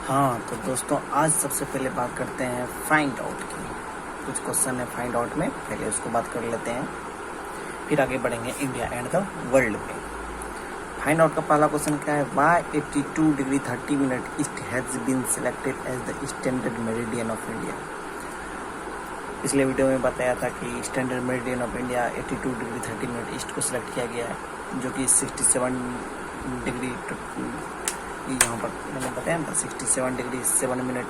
हाँ तो दोस्तों, आज सबसे पहले बात करते हैं फाइंड आउट की। कुछ क्वेश्चन है फाइंड आउट में, पहले उसको बात कर लेते हैं, फिर आगे बढ़ेंगे इंडिया एंड द वर्ल्ड में। फाइंड आउट का पहला क्वेश्चन क्या है? Why 82 degree 30 minute east has been selected as the standard meridian of India. पिछले वीडियो में बताया था कि standard meridian of India 82 degree 30 minute east को सिलेक्ट किया गया है, जो कि 67 डिग्री यहाँ पर मैंने बताया ना 67 डिग्री 7 मिनट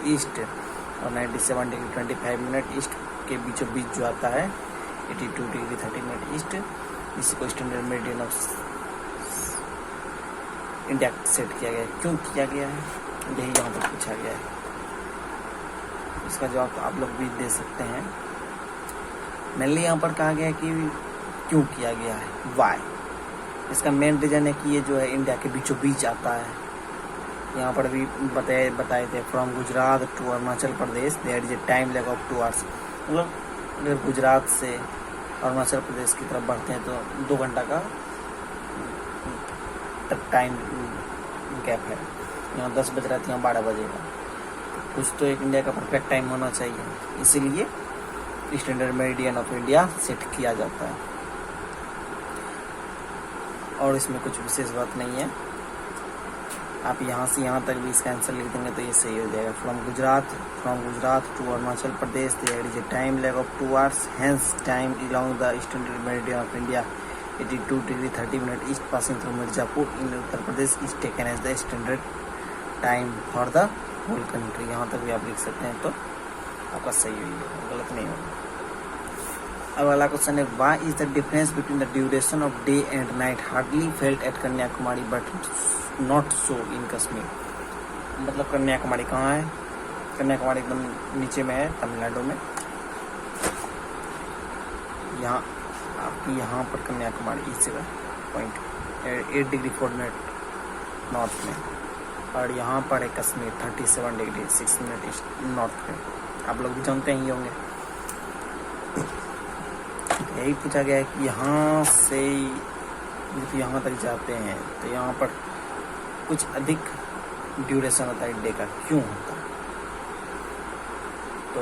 ईस्ट और 97 डिग्री 25 मिनट ईस्ट के बीचों बीच जो आता है 82 डिग्री 30 मिनट ईस्ट, इसी को standard meridian of India set किया गया है। क्यों किया गया है, यही यहाँ पर पूछा गया है। इसका जवाब तो आप लोग भी दे सकते हैं। मेनली यहाँ पर कहा गया है कि क्यों किया गया है, वाई। इसका मेन रीज़न है कि ये जो है इंडिया के बीचों बीच आता है। यहाँ पर भी बताए थे from Gujarat to Arunachal Pradesh there is a time lag of 2 hours. मतलब अगर गुजरात से अरुणाचल प्रदेश की तरफ बढ़ते हैं तो 2 घंटा का टाइम गैप है। यहाँ 10 बज रहा है, यहाँ 12 बजेगा। कुछ तो एक इंडिया का परफेक्ट टाइम होना चाहिए, इसीलिए standard meridian of India set किया जाता है। और इसमें कुछ विशेष बात नहीं है। आप यहाँ से यहाँ तक भी इसका आंसर लिख देंगे तो ये सही हो जाएगा। From Gujarat to Arunachal Pradesh there is a time lag of 2 hours, hence time along the standard meridian of India 82 degree 30 minute east passing through Mirzapur in Uttar Pradesh is taken as the standard time for the whole country. यहाँ तक भी आप लिख सकते हैं तो आपका सही होगा, गलत नहीं होगा। अब अगला क्वेश्चन है why is the difference between the duration of day and night hardly felt at Kanyakumari but not so in Kashmir. मतलब कन्याकुमारी कहाँ है? कन्याकुमारी एकदम नीचे में है, तमिलनाडु में। यहाँ आपकी यहाँ पर कन्याकुमारी इस जगह पॉइंट 8 डिग्री 4 मिनट नॉर्थ में, और यहाँ पर है Kashmir 37 degree 6 minute east north में। आप लोग भी जानते ही होंगे। यही पूछा गया है कि यहाँ से जब यहाँ तक जाते हैं तो यहाँ पर कुछ अधिक ड्यूरेशन होता है डे का, क्यों होता है? तो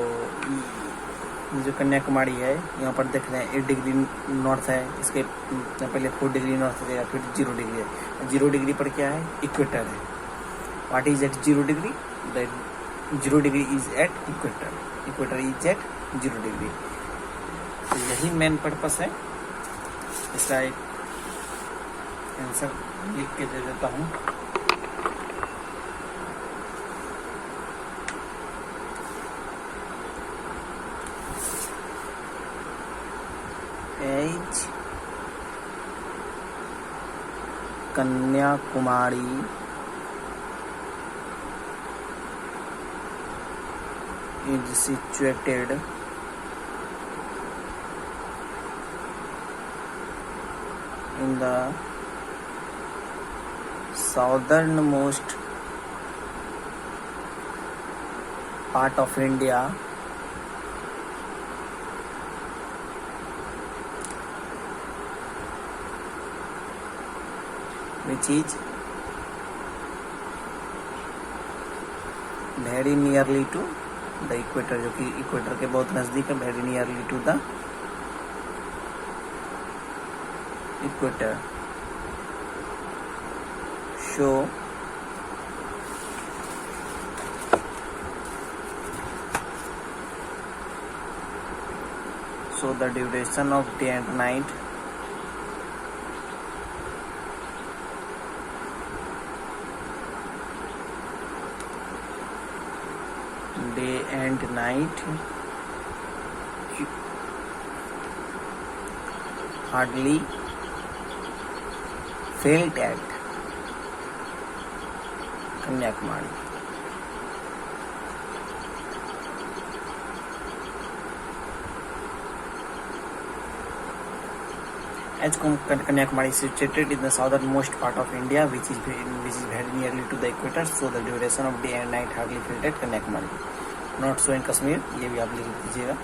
जो कन्याकुमारी है यहाँ पर देख रहे हैं 8 डिग्री नॉर्थ है, इसके पहले 4 डिग्री नॉर्थ हो गया, फिर 0 डिग्री है। 0 डिग्री पर क्या है? इक्वेटर है। What is at 0 degree? The 0 degree is at equator, equator is at 0 degree. तो यही मेन पर्पस है। इसका एक आंसर लिख के दे देता हूँ। As Kanyakumari is situated in the southernmost part of India which is very nearly to the equator, जो कि इक्वेटर के बहुत नज़दीक है, very nearly to the equator. So the duration of day and night hardly felt at Kanyakumari. As Kanyakumari is situated in the southernmost part of India, which is very nearly to the equator, so the duration of day and night hardly felt at Kanyakumari. Not so in Kashmir, ये भी आप लिख दीजिएगा।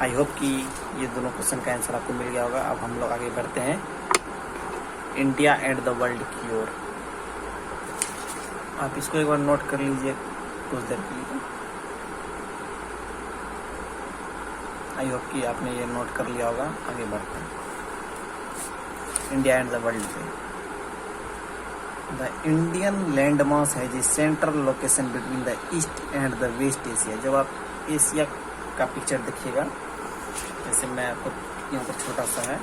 I hope कि ये दोनों question का answer आपको मिल गया होगा। अब हम लोग आगे बढ़ते हैं इंडिया एंड द वर्ल्ड की ओर। आप इसको एक बार नोट कर लीजिए कुछ देर के लिए। आई होप कि आपने ये नोट कर लिया होगा। आगे बढ़ते हैं इंडिया एंड द वर्ल्ड पे। The Indian land mass has a central location between the east and the west Asia. जब आप एशिया का पिक्चर देखिएगा, जैसे मैं आपको यहाँ पर छोटा सा है,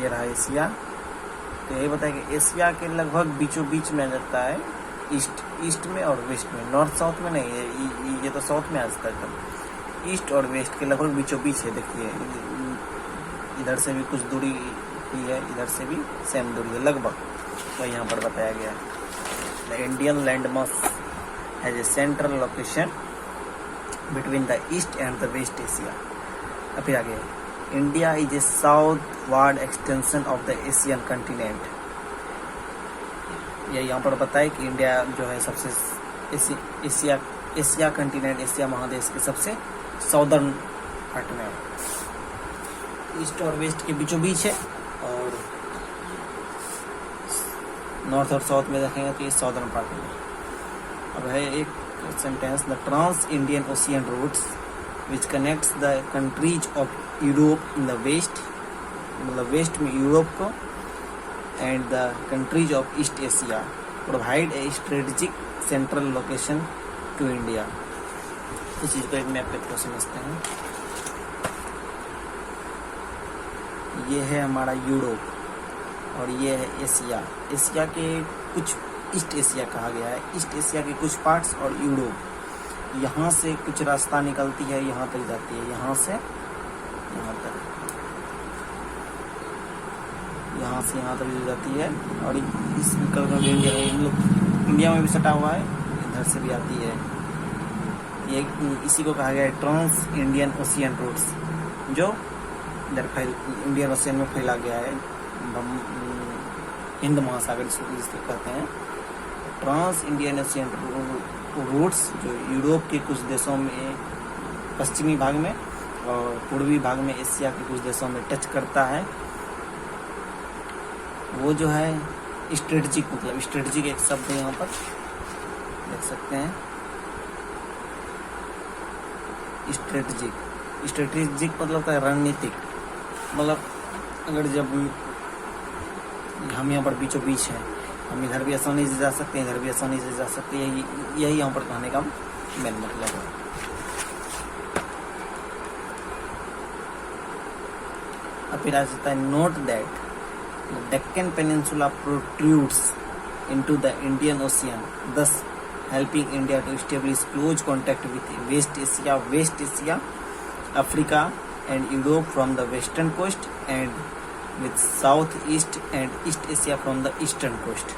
ये रहा एशिया, तो यही बताया कि एशिया के लगभग बीचों बीच में आ जाता है, ईस्ट में और वेस्ट में, नॉर्थ साउथ में नहीं, ये तो साउथ में आ जाता है। ईस्ट और वेस्ट के लगभग बीचों बीच है। देखिए इधर से भी कुछ दूरी ही है, इधर से भी सेम दूरी है लगभग, तो यहाँ पर बताया गया है। The Indian land mass has a central location between the east and the west Asia. फिर आगे, India is a southward extension of the Asian continent. ये यहाँ पर बताए कि इंडिया जो है सबसे एशिया कंटिनेंट, एशिया महादेश के सबसे साउदर्न पार्ट में है, ईस्ट और वेस्ट के बीचों बीच है, और नॉर्थ और साउथ में देखेंगे तो ये साउदर्न पार्ट में। अब है एक sentence, the trans Indian ocean routes which connects the countries of Europe in the west, मतलब वेस्ट में यूरोप को, and the countries of east Asia provide a strategic central location to India. इस चीज़ को एक मैप पे समझते हैं। ये है हमारा यूरोप और ये है एशिया। एशिया के कुछ ईस्ट एशिया कहा गया है, ईस्ट एशिया के कुछ पार्ट्स और यूरोप। यहाँ से कुछ रास्ता निकलती है, यहाँ तक जाती है, यहाँ से यहाँ तक, यहाँ से यहाँ तक जाती है, और इस इंडिया में भी सटा हुआ है, इधर से भी आती है। ये इसी को कहा गया है ट्रांस इंडियन ओशियन रूट्स, जो इधर इंडियन ओशियन में फैला गया है, हिंद महासागर जिसको कहते हैं। ट्रांस इंडियन ओशियन रूट्स जो यूरोप के कुछ देशों में पश्चिमी भाग में और पूर्वी भाग में एशिया के कुछ देशों में टच करता है, वो जो है स्ट्रेटजिक, मतलब स्ट्रेटजिक एक शब्द है, यहाँ पर देख सकते हैं स्ट्रेटजिक मतलब क्या है, रणनीतिक। मतलब अगर जब हम यहाँ पर बीचों बीच हैं, हम इधर भी आसानी से जा सकते हैं, इधर भी आसानी से जा सकते हैं, यही यहाँ पर कहने का मेन मतलब है। अब फिर आ जाता है, note that Deccan peninsula protrudes into the Indian ocean, thus helping India to establish close contact with West Asia, Africa and Europe from the western coast, and with Southeast and East Asia from the eastern coast.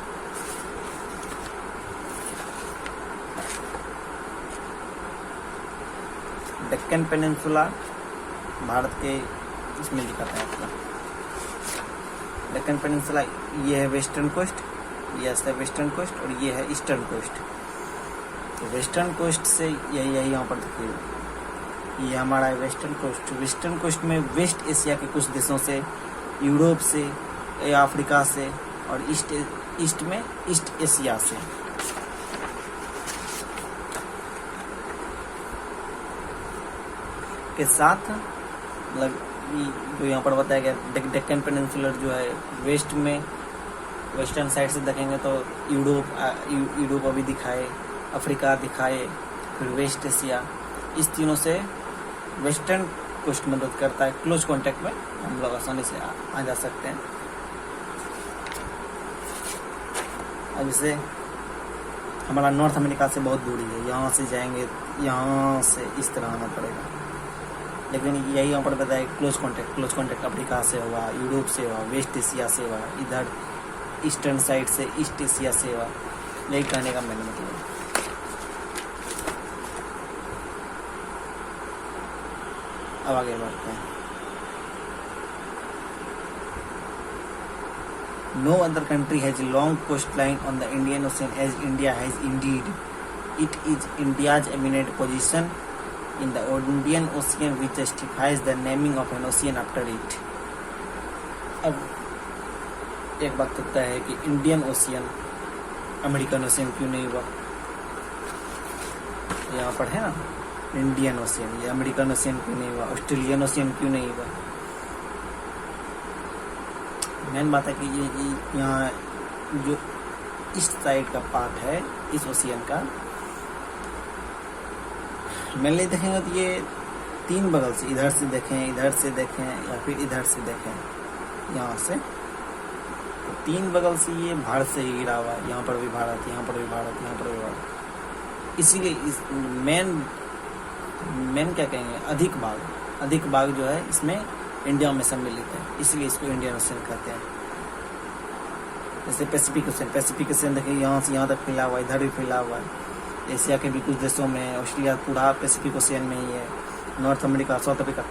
Deccan peninsula Bharat के इसमें दिखाता है अपना Deccan peninsula, ये है western coast, ये है western coast, और ये है ईस्टर्न कोस्ट। तो वेस्टर्न कोस्ट से यही यहाँ पर देखिए, ये हमारा है वेस्टर्न कोस्ट। वेस्टर्न कोस्ट में वेस्ट एशिया के कुछ देशों से, यूरोप से, अफ्रीका से, और ईस्ट में ईस्ट एशिया से। के साथ मतलब जो यहाँ पर बताया गया, डेक्कन पेनिनसुलर जो है वेस्ट में, वेस्टर्न साइड से देखेंगे तो यूरोप अभी दिखाए, अफ्रीका दिखाए, फिर वेस्ट एशिया, इस तीनों से वेस्टर्न कोस्ट मदद करता है। क्लोज कांटेक्ट में हम लोग आसानी से आ जा सकते हैं। अब इसे हमारा नॉर्थ अमेरिका से बहुत दूरी है, यहाँ से जाएंगे, यहाँ से इस तरह आना पड़ेगा, लेकिन यही यहाँ पर बताया क्लोज कांटेक्ट अफ्रीका से हुआ, यूरोप से हुआ, वेस्ट एशिया से हुआ, इधर ईस्टर्न साइड से ईस्ट एशिया से हुआ। यही कहने का मैंने मतलब है। अब आगे बढ़ते हैं। No other country has a long coastline on the Indian Ocean as India has indeed. It is India's eminent position in the Indian Ocean which justifies the naming of an ocean after it. अब एक बात तो तय है कि Indian ocean American ocean क्यों नहीं हुआ? यहाँ पर है ना इंडियन ओशियन, ये अमेरिकन ओशियन क्यों नहीं हुआ? ऑस्ट्रेलियन ओशियन क्यों नहीं हुआ? मेन बात है कि ये यहाँ जो ईस्ट साइड का पार्ट है इस ओशियन का, मेनली देखेंगे तो ये 3 बगल से, इधर से देखें, इधर से देखें या फिर इधर से देखें, यहाँ से तो 3 बगल से ये भारत से ही गिरा हुआ है। यहाँ पर भी भारत, यहाँ पर भी भारत, यहाँ पर भी भारत। इसीलिए इस मेन क्या कहेंगे, अधिक भाग जो है इसमें इंडिया में सम्मिलित है, इसलिए इसको इंडियन ओशियन कहते हैं। जैसे पैसिफिक ओशियन देखिए यहाँ से यहाँ तक फैला हुआ है, इधर भी फैला हुआ है। एशिया के भी कुछ देशों में, ऑस्ट्रेलिया पूरा पैसिफिक ओशियन में ही है। नॉर्थ अमेरिका, साउथ अफ्रीका,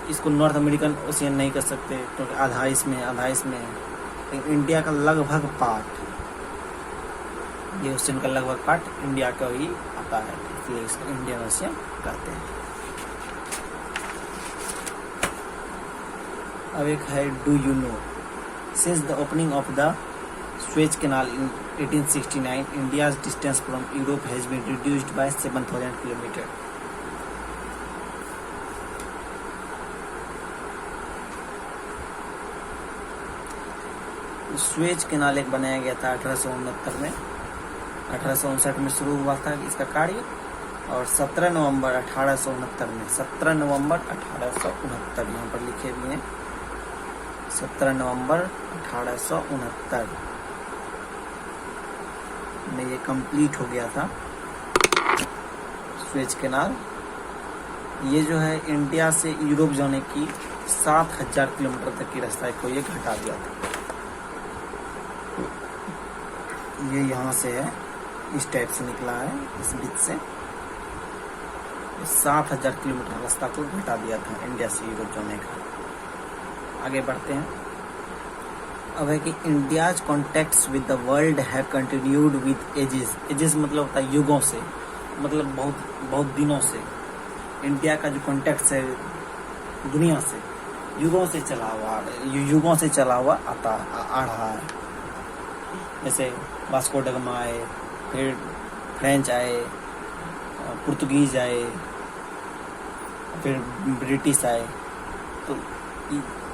इसको नॉर्थ अमेरिकन ओशियन नहीं कर सकते क्योंकि आधा इसमें है। लेकिन इंडिया का लगभग पार्ट, ये ओशियन का लगभग पार्ट इंडिया का ही आता है, इसलिए इसको इंडियन ओशियन कहते हैं। अब एक है do you know, since the opening of the Suez Canal in 1869, India's distance from Europe has been reduced by 7,000 km. Suez canal एक बनाया गया था 1869 में, 1859 में शुरू हुआ था इसका कार्य, और 17 नवंबर 1869 में, 17 नवंबर 1869 यहाँ पर लिखे हुए हैं, 17 नवंबर 1869 में ये कंप्लीट हो गया था स्वेज कैनाल। ये जो है इंडिया से यूरोप जाने की 7,000 किलोमीटर तक की रास्ता को ये घटा दिया था। ये यहाँ से है, इस टाइप से निकला है, इस बीच से 7,000 किलोमीटर रास्ता को घटा दिया था इंडिया से यूरोप जाने का। आगे बढ़ते हैं। अब है कि India's contacts with the world have continued with ages. Ages मतलब होता है युगों से, मतलब बहुत दिनों से इंडिया का जो कॉन्टेक्ट्स है दुनिया से, युगों से चला हुआ आ रहा है। जैसे वास्को ड गामा आए, फिर फ्रेंच आए, पुर्तगीज आए, फिर ब्रिटिश आए, तो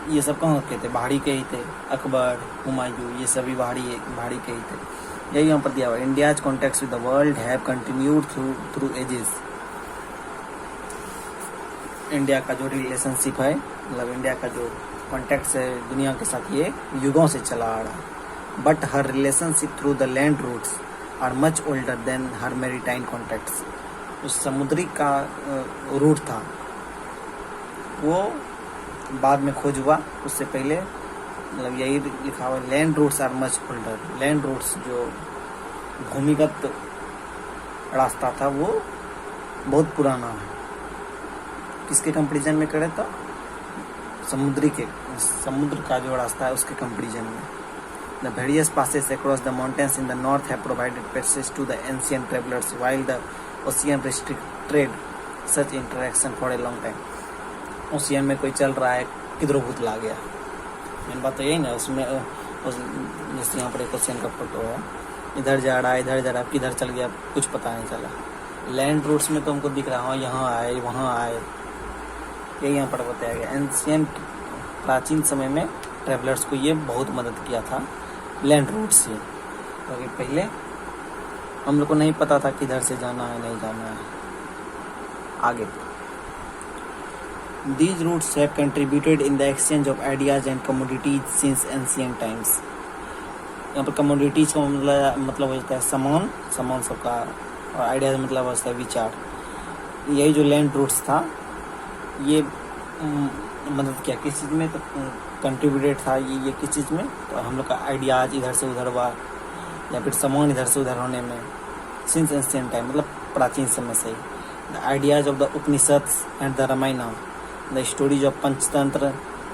ये सब कहाँ के थे? बाहरी के ही थे। अकबर, हुमायूं, ये सभी बाहरी के ही थे। यही यहाँ पर दिया हुआ, India's contacts with the world have continued through ages. India का जो रिलेशनशिप है, मतलब इंडिया का जो कॉन्टेक्ट्स है दुनिया के साथ, ये युगों से चला आ रहा है। But her relationship through the land routes are much older than her maritime contacts. उस समुद्री का रूट था वो बाद में खोज हुआ, उससे पहले मतलब यही लिखा हुआ, land routes are much older. Land routes जो भूमिगत रास्ता था वो बहुत पुराना है। किसके कंपेरिजन में करें तो समुद्र का जो रास्ता है उसके कंपेरिजन में। The various passes across the mountains in the north have provided passage to the ancient travelers, while the ocean restricted such interaction for a long time. Ocean में कोई चल रहा है, किधरों भूत ला गया, मेन बात तो यही ना। उसमें जैसे यहाँ पर एक ओशियन का फोटो है, इधर जा रहा है, किधर चल गया कुछ पता नहीं चला। लैंड रूट्स में तो हमको दिख रहा है यहाँ आए वहाँ आए, यही यहाँ पर बताया गया। एंशियंट प्राचीन समय में ट्रैवलर्स को ये बहुत मदद किया था लैंड रूट से, क्योंकि पहले हम लोग को नहीं पता था किधर से जाना है नहीं जाना है। आगे These routes have contributed in the exchange of ideas and commodities since ancient times. यहाँ पर commodities का मतलब हो जाता है सामान सबका, और ideas मतलब होता है विचार। यही जो लैंड रूट्स था ये मदद किया किस चीज़ में, तो कंट्रीब्यूटेड था ये किस चीज़ में, तो हम लोग का आइडियाज इधर से उधर हुआ, या फिर सामान इधर से उधर होने में। सिंस एंशिएंट टाइम मतलब प्राचीन समय से ही। The ideas of the Upanishads and the Ramayana, the stories of Panchatantra,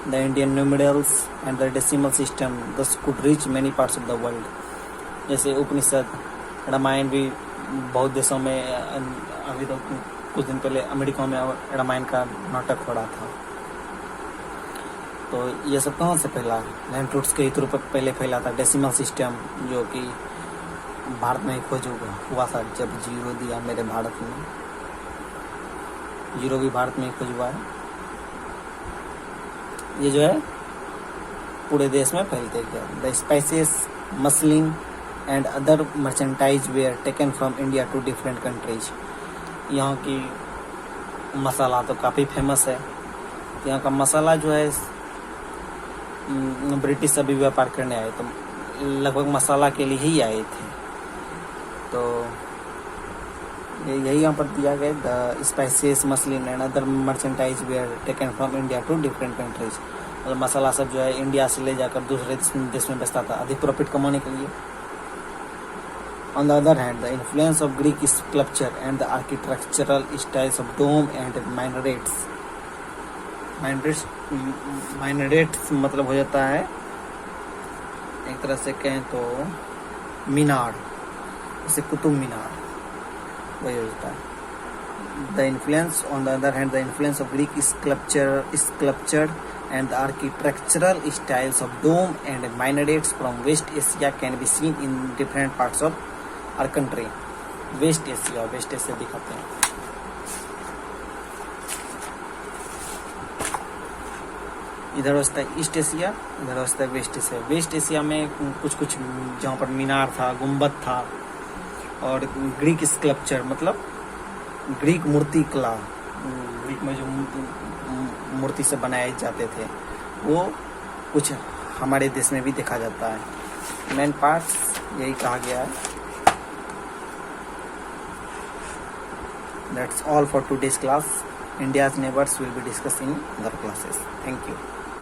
the Indian numerals and the decimal system thus could reach many parts of the world. जैसे उपनिषद, रामायण भी बहुत देशों में, अभी तो कुछ दिन पहले अमेरिका में रामायण का नाटक हो रहा था। तो ये सब कहाँ से फैला? लैंड रूट्स के ही थ्रू पर पहले फैला था। डेसिमल सिस्टम जो कि भारत में ही खोज हुआ था जब जीरो दिया मेरे भारत में, जीरो भी भारत में ही खोज हुआ है। ये जो है पूरे देश में फैलते गया। The spices, muslin and other merchandise were taken from India to different countries. यहाँ की मसाला तो काफ़ी फेमस है। यहाँ का मसाला जो है ब्रिटिश अभी व्यापार करने आए तो लगभग मसाला के लिए ही आए थे। तो यही यहाँ पर दिया गया, the spices, muslin and other merchandise were taken from India to different countries. मतलब मसाला सब जो है इंडिया से ले जाकर दूसरे देश में बेचता था अधिक प्रॉफिट कमाने के लिए। On the other hand, the influence of Greek sculpture and the architectural styles of dome and minarets मतलब हो जाता है एक तरह से कहें तो मीनार, जैसे कुतुब मीनार वही हो जाता है। The influence, on the other hand, the influence of Greek sculpture and the architectural styles of dome and minarets from West Asia can be seen in different parts of our country. West Asia दिखाते हैं। इधर होता है east Asia, इधर होता है waste Asia. Waste Asia में कुछ जहाँ पर मीनार था, गुम्बद था, और ग्रीक स्कल्पचर मतलब ग्रीक मूर्ति कला, ग्रीक में जो मूर्ति से बनाए जाते थे वो कुछ हमारे देश में भी देखा जाता है। मेन पार्ट्स यही कहा गया है। That's all for today's class. India's neighbors will be discussed in other classes. Thank you.